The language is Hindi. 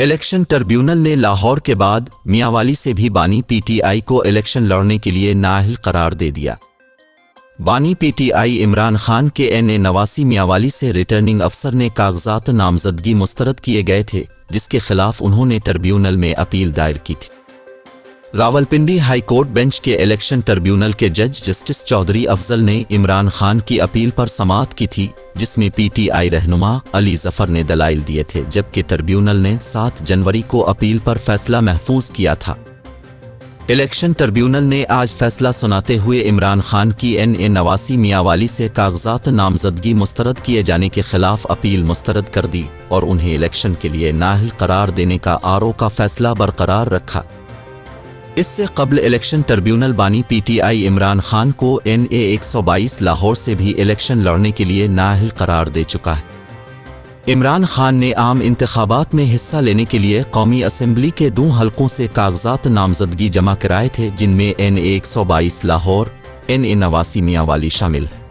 इलेक्शन ट्रिब्यूनल ने लाहौर के बाद मियांवाली से भी बानी पीटीआई को इलेक्शन लड़ने के लिए नाअहल करार दे दिया। बानी पीटीआई इमरान खान के एनए नवासी मियांवाली से रिटर्निंग अफसर ने कागजात नामजदगी मुस्तरद किए गए थे, जिसके खिलाफ उन्होंने ट्रिब्यूनल में अपील दायर की थी। रावलपिंडी हाई कोर्ट बेंच के इलेक्शन ट्रिब्यूनल के जज जस्टिस चौधरी अफजल ने इमरान खान की अपील पर समाअत की थी, जिसमें पीटीआई रहनुमा अली जफर ने दलाइल दिए थे, जबकि ट्रिब्यूनल ने 7 जनवरी को अपील पर फैसला महफूज किया था। इलेक्शन ट्रिब्यूनल ने आज फैसला सुनाते हुए इमरान खान की एनए नवासी मियांवाली से कागजात नामजदगी मुस्तरद किए जाने के खिलाफ अपील मुस्तरद कर दी और उन्हें इलेक्शन के लिए नाअहल करार देने का आरओ का फैसला बरकरार रखा। इससे कबल इलेक्शन ट्रिब्यूनल बानी पीटीआई इमरान खान को एनए 122 लाहौर से भी इलेक्शन लड़ने के लिए नाअहल करार दे चुका है। इमरान खान ने आम इंतखाबात में हिस्सा लेने के लिए कौमी असम्बली के 2 हलकों से कागजात नामजदगी जमा कराए थे, जिनमें एनए 122 लाहौर, एनए नवासी मियांवाली शामिल है।